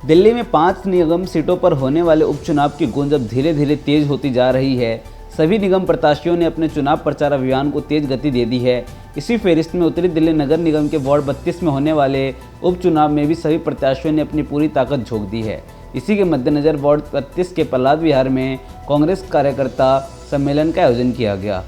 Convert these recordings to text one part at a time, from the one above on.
दिल्ली में 5 निगम सीटों पर होने वाले उपचुनाव की गूंज अब धीरे धीरे तेज होती जा रही है। सभी निगम प्रत्याशियों ने अपने चुनाव प्रचार अभियान को तेज गति दे दी है। इसी फेरिस्त में उत्तरी दिल्ली नगर निगम के वार्ड 32 में होने वाले उपचुनाव में भी सभी प्रत्याशियों ने अपनी पूरी ताकत झोंक दी है। इसी के मद्देनजर वार्ड 32 के प्रहलाद विहार में कांग्रेस कार्यकर्ता सम्मेलन का आयोजन किया गया।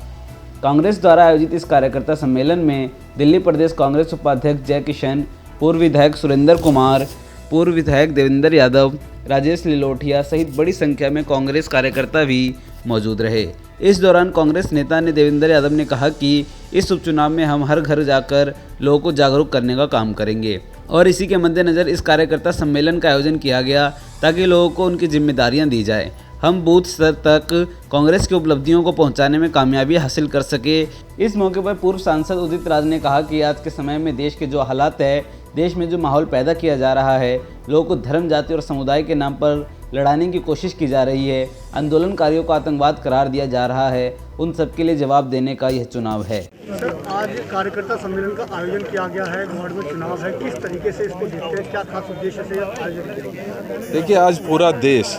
कांग्रेस द्वारा आयोजित इस कार्यकर्ता सम्मेलन में दिल्ली प्रदेश कांग्रेस उपाध्यक्ष जय किशन, पूर्व विधायक सुरेंद्र कुमार, पूर्व विधायक देवेंद्र यादव, राजेश लिलोटिया सहित बड़ी संख्या में कांग्रेस कार्यकर्ता भी मौजूद रहे। इस दौरान कांग्रेस नेता ने देवेंद्र यादव ने कहा कि इस उपचुनाव में हम हर घर जाकर लोगों को जागरूक करने का काम करेंगे और इसी के मद्देनजर इस कार्यकर्ता सम्मेलन का आयोजन किया गया ताकि लोगों को उनकी जिम्मेदारियां दी जाए। हम बूथ स्तर तक कांग्रेस की उपलब्धियों को पहुंचाने में कामयाबी हासिल कर सके। इस मौके पर पूर्व सांसद उदित राज ने कहा कि आज के समय में देश के जो हालात है, देश में जो माहौल पैदा किया जा रहा है, लोगों को धर्म, जाति और समुदाय के नाम पर लड़ाने की कोशिश की जा रही है, आंदोलनकारियों को आतंकवाद करार दिया जा रहा है, उन सब के लिए जवाब देने का यह चुनाव है। सर, आज कार्यकर्ता सम्मेलन का आयोजन किया गया है, वार्ड में चुनाव है, किस तरीके से इसको देखते हैं, क्या खास उद्देश्य से आयोजन किया गया है? देखिए, आज पूरा देश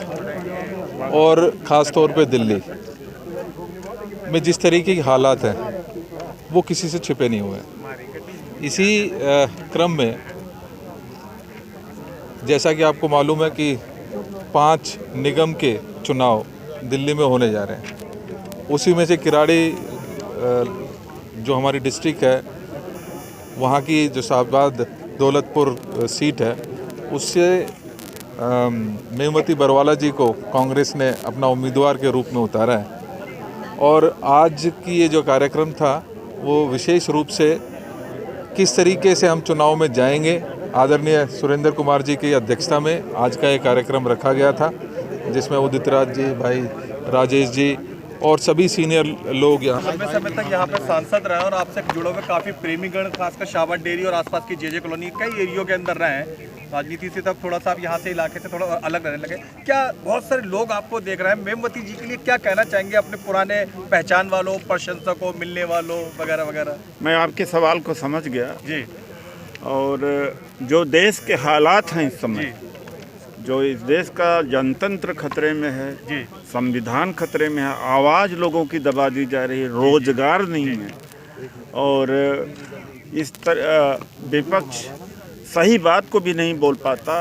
और ख़ास तौर पे दिल्ली में जिस तरीके के हालात हैं वो किसी से छिपे नहीं हुए हैं। इसी क्रम में जैसा कि आपको मालूम है कि 5 निगम के चुनाव दिल्ली में होने जा रहे हैं। उसी में से किराड़ी जो हमारी डिस्ट्रिक्ट है, वहाँ की जो शाहबाद दौलतपुर सीट है, उससे मेमवती बरवाला जी को कांग्रेस ने अपना उम्मीदवार के रूप में उतारा है। और आज की ये जो कार्यक्रम था वो विशेष रूप से किस तरीके से हम चुनाव में जाएंगे, आदरणीय सुरेंद्र कुमार जी की अध्यक्षता में आज का ये कार्यक्रम रखा गया था, जिसमें उदित राज जी, भाई राजेश जी और सभी सीनियर लोग यहाँ लंबे समय तक यहाँ पे सांसद रहे और आपसे जुड़े हुए काफ़ी प्रेमीगण, खासकर शाहबाद डेयरी और आसपास की जे कॉलोनी कई एरियो के अंदर रहे हैं। राजनीति से तब थोड़ा सा आप यहाँ से इलाके से थोड़ा अलग रहने लगे। क्या बहुत सारे लोग आपको देख रहे हैं, मेमवती जी के लिए क्या कहना चाहेंगे अपने पुराने पहचान वालों, प्रशंसकों, मिलने वालों वगैरह वगैरह? मैं आपके सवाल को समझ गया जी। और जो देश के हालात हैं इस समय, जो इस देश का जनतंत्र खतरे में है जी, संविधान खतरे में है, आवाज़ लोगों की दबा दी जा रही है, रोजगार नहीं है और इस तरह विपक्ष सही बात को भी नहीं बोल पाता,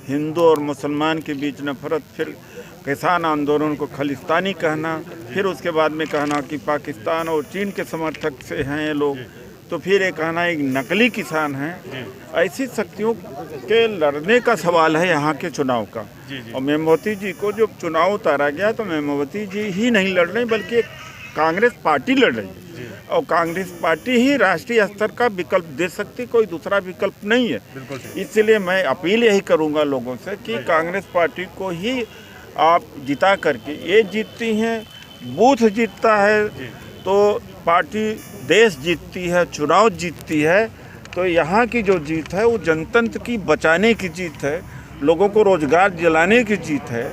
हिंदू और मुसलमान के बीच नफरत, फिर किसान आंदोलन को खालिस्तानी कहना, फिर उसके बाद में कहना कि पाकिस्तान और चीन के समर्थक से हैं ये लोग, तो फिर ये कहना एक नकली किसान हैं। ऐसी शक्तियों के लड़ने का सवाल है यहाँ के चुनाव का। और मेमवती जी को जो चुनाव उतारा गया तो मेमवती जी ही नहीं लड़ रही बल्कि कांग्रेस पार्टी लड़ रही है और कांग्रेस पार्टी ही राष्ट्रीय स्तर का विकल्प दे सकती, कोई दूसरा विकल्प नहीं है। इसलिए मैं अपील यही करूँगा लोगों से कि कांग्रेस पार्टी को ही आप जिता करके, ये जीतती हैं, बूथ जीतता है तो पार्टी देश जीतती है, चुनाव जीतती है, तो यहाँ की जो जीत है वो जनतंत्र की बचाने की जीत है, लोगों को रोजगार दिलाने की जीत है,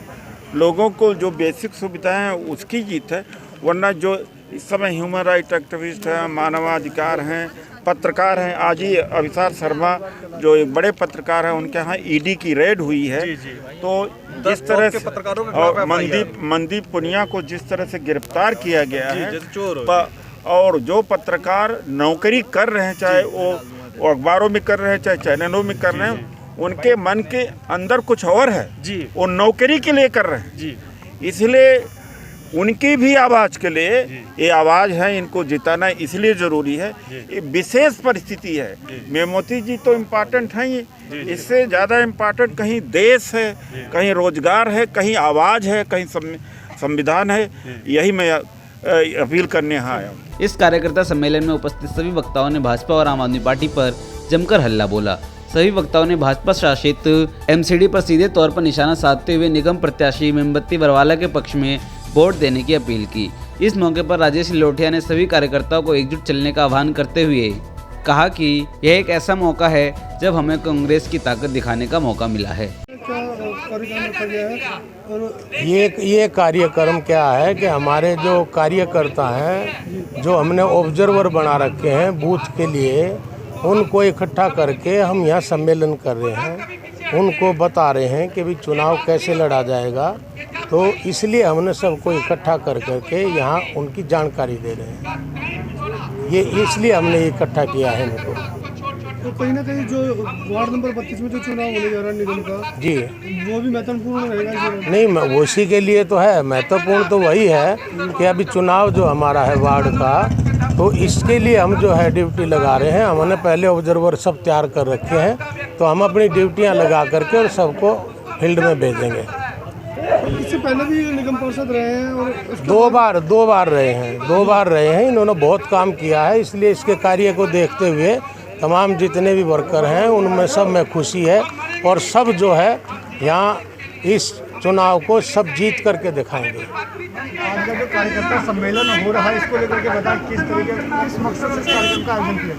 लोगों को जो बेसिक सुविधाएं हैं उसकी जीत है। वरना जो इस समय ह्यूमन राइट एक्टिविस्ट हैं, मानवाधिकार हैं, पत्रकार हैं, आज ही अभिसार शर्मा जो एक बड़े पत्रकार हैं उनके यहाँ ईडी की रेड हुई है। तो जिस तरह से और मनदीप पुनिया को जिस तरह से गिरफ्तार किया गया है, और जो पत्रकार नौकरी कर रहे हैं, चाहे वो अखबारों में कर रहे हैं चाहे चैनलों में कर रहे हैं, उनके मन के अंदर कुछ और है जी, वो नौकरी के लिए कर रहे हैं जी। इसलिए उनकी भी आवाज़ के लिए ये आवाज़ है, इनको जिताना इसलिए ज़रूरी है। ये विशेष परिस्थिति है, मेमवती जी तो इम्पॉर्टेंट हैं ही, इससे ज़्यादा इम्पॉर्टेंट कहीं देश है, कहीं रोजगार है, कहीं आवाज़ है, कहीं संविधान है। यही मैं अपील करने यहाँ आया हूँ। इस कार्यकर्ता सम्मेलन में उपस्थित सभी वक्ताओं ने भाजपा और आम आदमी पार्टी पर जमकर हल्ला बोला। सभी वक्ताओं ने भाजपा शासित एमसीडी पर सीधे तौर पर निशाना साधते हुए निगम प्रत्याशी मेमवती बरवाला के पक्ष में वोट देने की अपील की। इस मौके पर राजेश लिलोटिया ने सभी कार्यकर्ताओं को एकजुट चलने का आह्वान करते हुए कहा कि यह एक ऐसा मौका है जब हमें कांग्रेस की ताकत दिखाने का मौका मिला है। ये कार्यक्रम क्या है कि हमारे जो कार्यकर्ता हैं, जो हमने ऑब्जर्वर बना रखे हैं बूथ के लिए, उनको इकट्ठा करके हम यहाँ सम्मेलन कर रहे हैं। उनको बता रहे हैं कि भी चुनाव कैसे लड़ा जाएगा, तो इसलिए हमने सबको इकट्ठा कर करके यहाँ उनकी जानकारी दे रहे हैं। ये इसलिए हमने इकट्ठा किया है इनको। तो कहीं ना कहीं जो वार्ड नंबर 32 में जो चुनाव होने जा रहा है निगम का, जी, वो भी महत्वपूर्ण रहेगा। नहीं, वो उसी के लिए तो है, महत्वपूर्ण तो वही है कि अभी चुनाव जो हमारा है वार्ड का, तो इसके लिए हम जो है ड्यूटी लगा रहे हैं। हमने पहले ऑब्जर्वर सब तैयार कर रखे हैं, तो हम अपनी ड्यूटियां लगा करके और सबको फील्ड में भेजेंगे। इससे पहले भी निगम पार्षद रहे हैं और दो बार रहे हैं। इन्होंने बहुत काम किया है, इसलिए इसके कार्य को देखते हुए तमाम जितने भी वर्कर हैं उनमें सब में खुशी है, और सब जो है यहाँ इस चुनाव को सब जीत करके दिखाएंगे। आज का जो कार्यकर्ता सम्मेलन हो रहा है, इसको लेकर के बताएं किस मकसद से इस कार्यक्रम का आयोजन किया?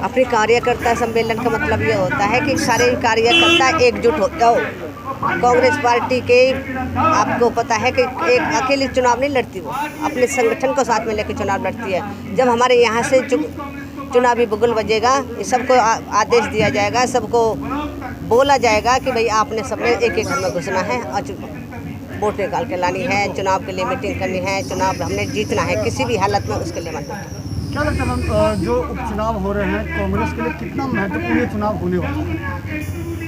अपने कार्यकर्ता सम्मेलन का मतलब ये होता है कि सारे कार्यकर्ता एकजुट हो जाओ। कांग्रेस पार्टी के आपको पता है कि एक अकेली चुनाव नहीं लड़ती, वो अपने संगठन को साथ में लेकर चुनाव लड़ती है। जब हमारे यहाँ से चुनावी बुगल बजेगा, सबको आदेश दिया जाएगा, सबको बोला जाएगा कि भाई आपने सबने एक घर में घुसना है और वोट निकाल के लानी है, चुनाव के लिए मीटिंग करनी है, चुनाव हमने जीतना है किसी भी हालत में, उसके लिए मतलब। क्या लगता है मैम, जो उपचुनाव हो रहे हैं कांग्रेस के लिए कितना महत्वपूर्ण चुनाव होने वाला है?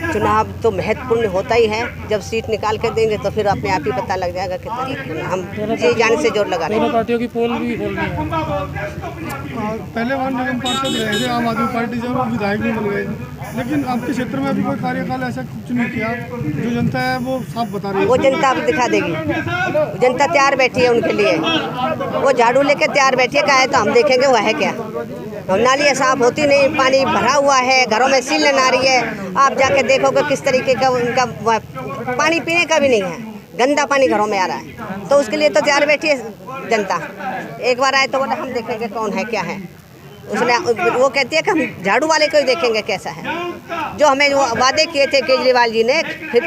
चुनाव तो महत्वपूर्ण होता ही है, जब सीट निकाल कर देंगे तो फिर अपने आप ही पता लग जाएगा कितना। हम जी जाने से जोर लगा रहे हैं। पार्टियों की पोल भी खोलनी है। पहले वहाँ निगम पार्षद रहे थे, आम आदमी पार्टी से और विधायक भी बन गए, लेकिन आपके क्षेत्र में अभी कोई कार्यकाल ऐसा कुछ नहीं किया। जो जनता है वो साफ बता रही है। वो जनता अब दिखा देगी, जनता तैयार बैठी है उनके लिए, वो झाड़ू लेके तैयार बैठी है। क्या है तो हम देखेंगे वो है क्या। नालियाँ साफ होती नहीं, पानी भरा हुआ है, घरों में सीलन आ रही है। आप जाके देखोगे किस तरीके का उनका पानी पीने का भी नहीं है, गंदा पानी घरों में आ रहा है। तो उसके लिए तो तैयार बैठी है जनता। एक बार आए तो बोला हम देखेंगे कौन है क्या है। उसने वो कहती है कि हम झाड़ू वाले को ही देखेंगे कैसा है। जो हमें वो वादे किए थे केजरीवाल जी ने, फिर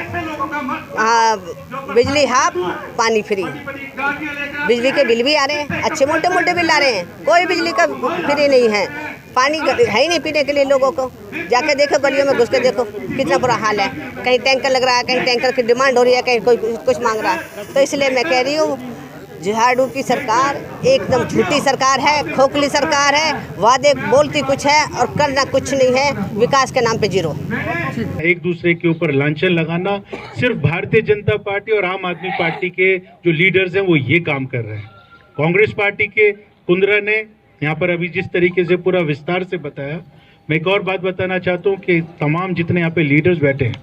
बिजली हाफ पानी फ्री, बिजली के बिल भी आ रहे हैं, अच्छे मोटे मोटे बिल आ रहे हैं, कोई बिजली का फ्री नहीं है। पानी है ही नहीं पीने के लिए लोगों को। जाके देखो गलियों में घुस के देखो कितना बुरा हाल है। कहीं टैंकर लग रहा है, कहीं टैंकर की डिमांड हो रही है, कहीं कोई कुछ मांग रहा है। तो इसलिए मैं कह रही हूँ झाड़ू की सरकार एकदम झूठी सरकार है, खोखली सरकार है। वादे बोलती कुछ है और करना कुछ नहीं है, विकास के नाम पे जीरो। एक दूसरे के ऊपर लांछन लगाना, सिर्फ भारतीय जनता पार्टी और आम आदमी पार्टी के जो लीडर्स हैं वो ये काम कर रहे हैं। कांग्रेस पार्टी के कुंद्रा ने यहाँ पर अभी जिस तरीके से पूरा विस्तार से बताया, मैं एक और बात बताना चाहता हूँ कि तमाम जितने यहाँ पे लीडर्स बैठे हैं,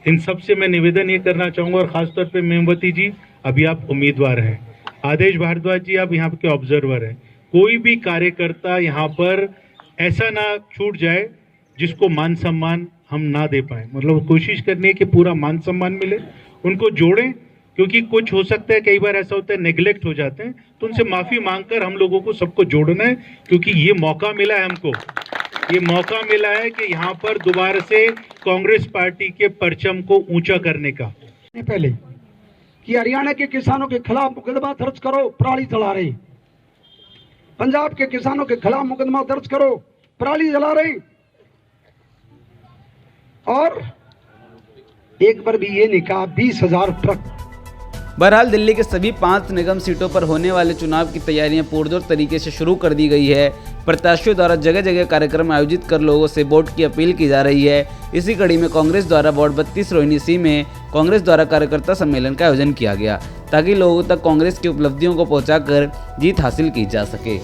इन सब से मैं निवेदन ये करना चाहूँगा, और ख़ासतौर पे मेमवती जी अभी आप उम्मीदवार हैं, आदेश भारद्वाज जी आप यहाँ के ऑब्जर्वर हैं। कोई भी कार्यकर्ता यहाँ पर ऐसा ना छूट जाए जिसको मान सम्मान हम ना दे पाए। मतलब कोशिश करनी है कि पूरा मान सम्मान मिले, उनको जोड़ें, क्योंकि कुछ हो सकता है कई बार ऐसा होता है नेग्लेक्ट हो जाते हैं, तो उनसे माफ़ी मांगकर हम लोगों को सबको जोड़ना है। क्योंकि ये मौका मिला है हमको, ये मौका मिला है कि यहाँ पर दोबारा से कांग्रेस पार्टी के परचम को ऊंचा करने का। पहले कि हरियाणा के किसानों के खिलाफ मुकदमा दर्ज करो, पराली जला रहे। पंजाब के किसानों के खिलाफ मुकदमा दर्ज करो, पराली जला रहे। और एक बार भी ये नहीं कहा 20,000 ट्रक। बहरहाल दिल्ली के सभी 5 निगम सीटों पर होने वाले चुनाव की तैयारियां पुरजोर तरीके से शुरू कर दी गई है। प्रत्याशियों द्वारा जगह जगह कार्यक्रम आयोजित कर लोगों से वोट की अपील की जा रही है। इसी कड़ी में कांग्रेस द्वारा वार्ड 32 रोहिणी सी में कांग्रेस द्वारा कार्यकर्ता सम्मेलन का आयोजन किया गया, ताकि लोगों तक कांग्रेस की उपलब्धियों को पहुंचाकर जीत हासिल की जा सके।